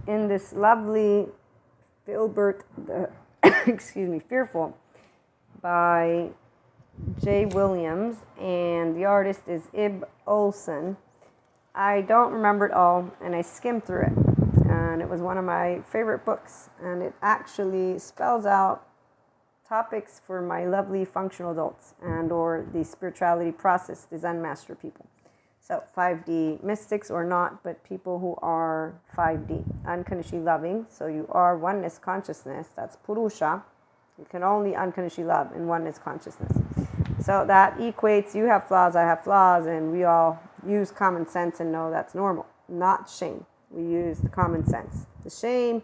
in this lovely Filbert, Fearful by J. Williams, and the artist is Ib Olson. I don't remember it all, and I skimmed through it, and it was one of my favorite books, and it actually spells out topics for my lovely functional adults and or the spirituality process, the Zen master people. So 5D mystics or not, but people who are 5D, unconditionally loving. So you are oneness consciousness, that's Purusha. You can only unconditionally love in oneness consciousness. So that equates, you have flaws, I have flaws, and we all use common sense and know that's normal, not shame. We use the common sense. The shame,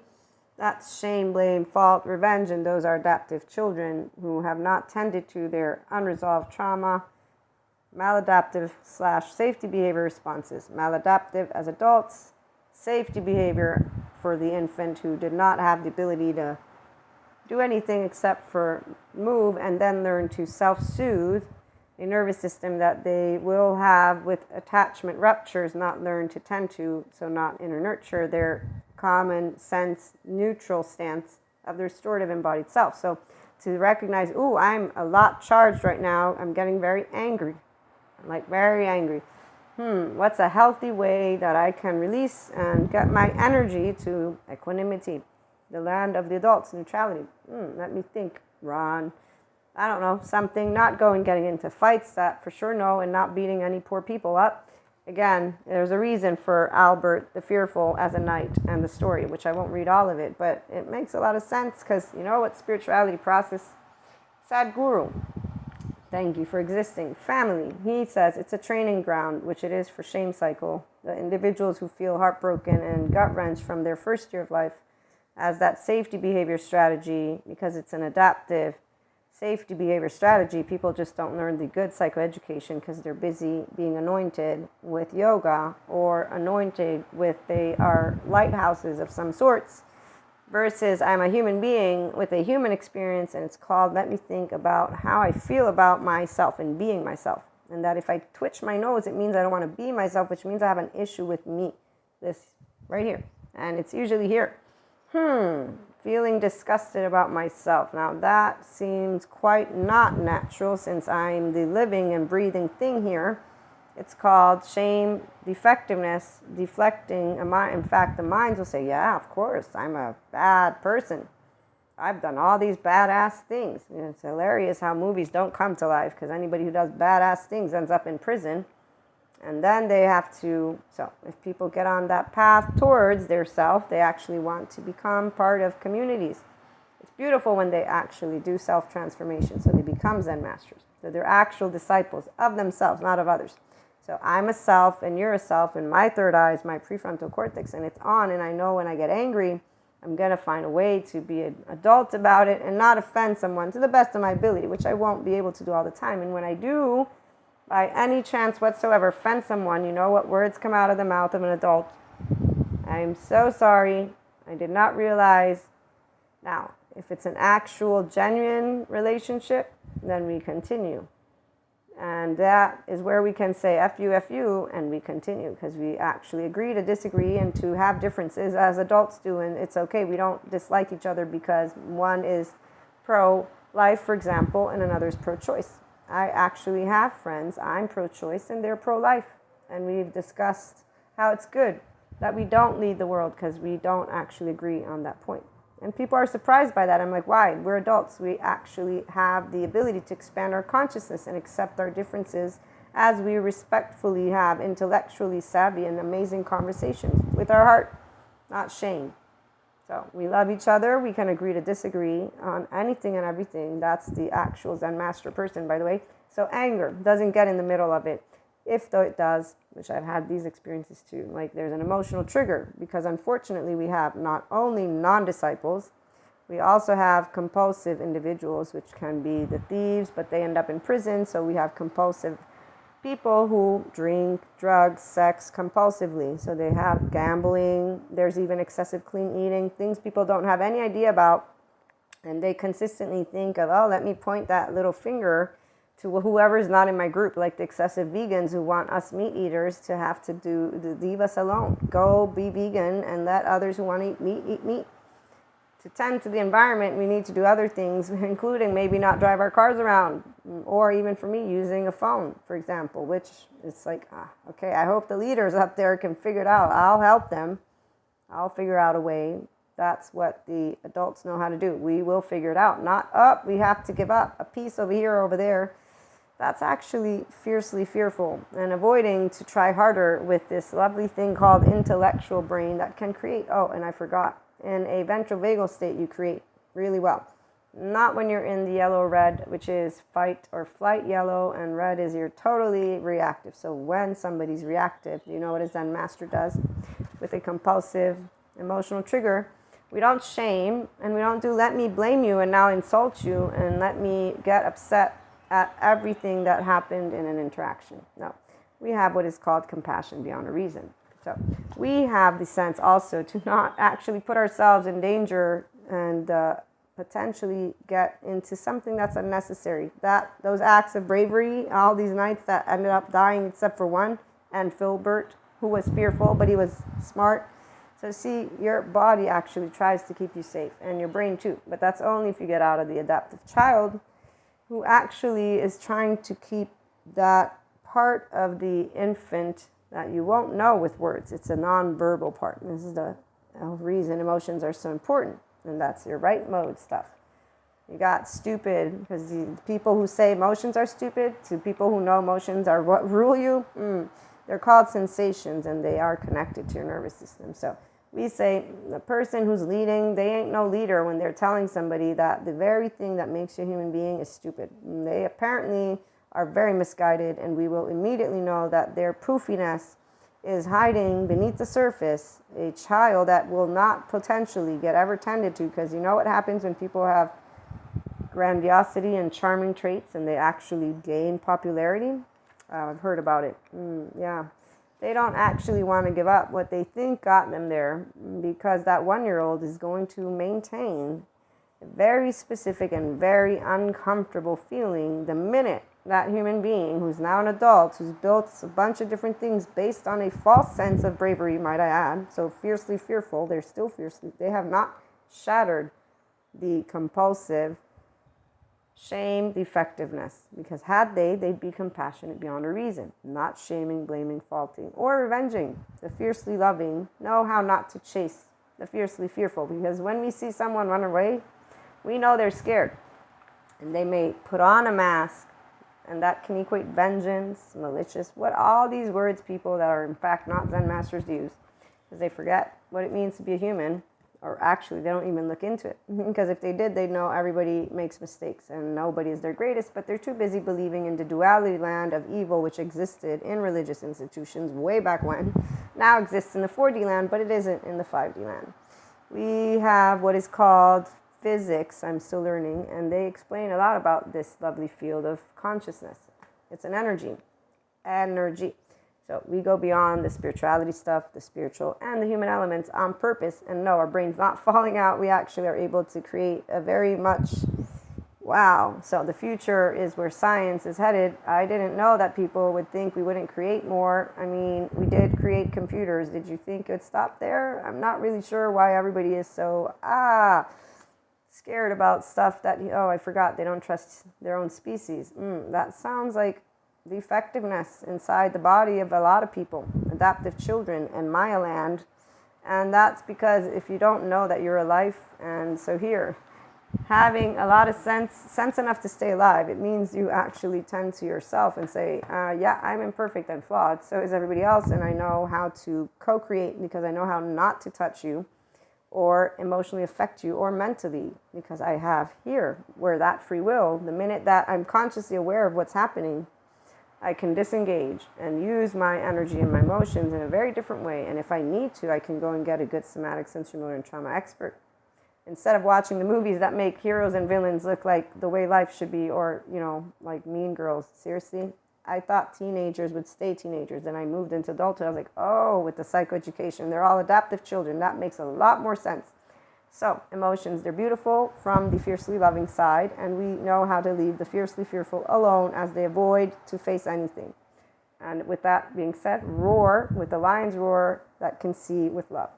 that's shame, blame, fault, revenge, and those are adaptive children who have not tended to their unresolved trauma, maladaptive / safety behavior responses. Maladaptive as adults, safety behavior for the infant who did not have the ability to do anything except for move and then learn to self-soothe a nervous system that they will have with attachment ruptures, not learn to tend to, so not inner nurture their common sense neutral stance of the restorative embodied self. So to recognize, ooh, I'm a lot charged right now, I'm getting very angry, like very angry. What's a healthy way that I can release and get my energy to equanimity, the land of the adults, neutrality? Let me think, Ron. I don't know, something, not getting into fights, that for sure no, and not beating any poor people up. Again, there's a reason for Albert the Fearful as a knight and the story, which I won't read all of it, but it makes a lot of sense because you know what spirituality process? Sadhguru, thank you for existing. Family, he says it's a training ground, which it is for shame cycle. The individuals who feel heartbroken and gut-wrenched from their first year of life as that safety behavior strategy, because it's an adaptive safety behavior strategy. People just don't learn the good psychoeducation because they're busy being anointed with yoga or anointed with they are lighthouses of some sorts, versus I'm a human being with a human experience, and it's called let me think about how I feel about myself and being myself. And that if I twitch my nose, it means I don't want to be myself, which means I have an issue with me. This right here. And it's usually here. Feeling disgusted about myself. Now that seems quite not natural since I'm the living and breathing thing here. It's called shame, defectiveness, deflecting a mind. In fact, the minds will say, yeah, of course, I'm a bad person. I've done all these badass things. You know, it's hilarious how movies don't come to life because anybody who does badass things ends up in prison. And then they have to, so if people get on that path towards their self, they actually want to become part of communities. It's beautiful when they actually do self-transformation. So they become Zen masters. So they're actual disciples of themselves, not of others. So I'm a self and you're a self, and my third eye is my prefrontal cortex, and it's on, and I know when I get angry, I'm going to find a way to be an adult about it and not offend someone to the best of my ability, which I won't be able to do all the time. And when I do, by any chance whatsoever, offend someone, you know what words come out of the mouth of an adult? I'm so sorry. I did not realize. Now, if it's an actual, genuine relationship, then we continue. And that is where we can say F you, and we continue because we actually agree to disagree and to have differences as adults do. And it's okay. We don't dislike each other because one is pro-life, for example, and another is pro-choice. I actually have friends, I'm pro-choice and they're pro-life. And we've discussed how it's good that we don't lead the world because we don't actually agree on that point. And people are surprised by that. I'm like, why? We're adults. We actually have the ability to expand our consciousness and accept our differences as we respectfully have intellectually savvy and amazing conversations with our heart, not shame. So we love each other. We can agree to disagree on anything and everything. That's the actual Zen master person, by the way. So anger doesn't get in the middle of it. If though it does, which I've had these experiences too, like there's an emotional trigger, because unfortunately we have not only non-disciples, we also have compulsive individuals, which can be the thieves, but they end up in prison. So we have compulsive people who drink, drugs, sex compulsively. So they have gambling. There's even excessive clean eating, things people don't have any idea about. And they consistently think of, oh, let me point that little finger to whoever's not in my group, like the excessive vegans who want us meat eaters to have to leave us alone. Go be vegan and let others who want to eat meat. To tend to the environment, we need to do other things, including maybe not drive our cars around, or even for me, using a phone, for example, which is like, okay, I hope the leaders up there can figure it out. I'll help them. I'll figure out a way. That's what the adults know how to do. We will figure it out. Not up, we have to give up a piece over here, over there. That's actually fiercely fearful, and avoiding to try harder with this lovely thing called intellectual brain that can create, and I forgot, in a ventral vagal state you create really well. Not when you're in the yellow red, which is fight or flight yellow, and red is you're totally reactive. So when somebody's reactive, you know what a Zen master does with a compulsive emotional trigger. We don't shame, and we don't do let me blame you and now insult you and let me get upset at everything that happened in an interaction. No, we have what is called compassion beyond a reason. So we have the sense also to not actually put ourselves in danger and potentially get into something that's unnecessary. That those acts of bravery, all these knights that ended up dying except for one, and Filbert, who was fearful, but he was smart. So see, your body actually tries to keep you safe, and your brain too. But that's only if you get out of the adaptive child, who actually is trying to keep that part of the infant that you won't know with words. It's a non-verbal part. And this is the reason emotions are so important. And that's your right mode stuff. You got stupid, because the people who say emotions are stupid, to people who know emotions are what rule you, they're called sensations, and they are connected to your nervous system. So we say the person who's leading, they ain't no leader when they're telling somebody that the very thing that makes you a human being is stupid. And they apparently are very misguided, and we will immediately know that their poofiness is hiding beneath the surface a child that will not potentially get ever tended to, because you know what happens when people have grandiosity and charming traits and they actually gain popularity? I've heard about it. Yeah. They don't actually want to give up what they think got them there, because that 1-year-old is going to maintain a very specific and very uncomfortable feeling the minute that human being, who's now an adult, who's built a bunch of different things based on a false sense of bravery, might I add, so fiercely fearful, they're still fiercely, they have not shattered the compulsive shame defectiveness, because had they'd be compassionate beyond a reason, not shaming, blaming, faulting, or revenging. The fiercely loving know how not to chase the fiercely fearful, because when we see someone run away, we know they're scared, and they may put on a mask, and that can equate vengeance, malicious, what all these words people that are in fact not Zen masters use, because they forget what it means to be a human, or actually they don't even look into it, because if they did, they'd know everybody makes mistakes and nobody is their greatest, but they're too busy believing in the duality land of evil, which existed in religious institutions way back when, now exists in the 4D land, but it isn't in the 5D land. We have what is called physics, I'm still learning, and they explain a lot about this lovely field of consciousness. It's an energy. So we go beyond the spirituality stuff, the spiritual and the human elements on purpose, and no, our brain's not falling out. We actually are able to create a very much, wow. So the future is where science is headed. I didn't know that people would think we wouldn't create more. I mean, we did create computers. Did you think it would stop there? I'm not really sure why everybody is so, scared about stuff that, I forgot, they don't trust their own species. That sounds like the effectiveness inside the body of a lot of people, adaptive children and Maya land. And that's because if you don't know that you're a life, and so here, having a lot of sense enough to stay alive, it means you actually tend to yourself and say, yeah, I'm imperfect and flawed, so is everybody else, and I know how to co-create because I know how not to touch you or emotionally affect you, or mentally, because I have here, where that free will, the minute that I'm consciously aware of what's happening, I can disengage and use my energy and my emotions in a very different way. And if I need to, I can go and get a good somatic sensory and trauma expert. Instead of watching the movies that make heroes and villains look like the way life should be, or, like Mean Girls. Seriously, I thought teenagers would stay teenagers. Then I moved into adulthood. I was like, with the psychoeducation, they're all adaptive children. That makes a lot more sense. So, emotions, they're beautiful from the fiercely loving side, and we know how to leave the fiercely fearful alone as they avoid to face anything. And with that being said, roar with the lion's roar that can see with love.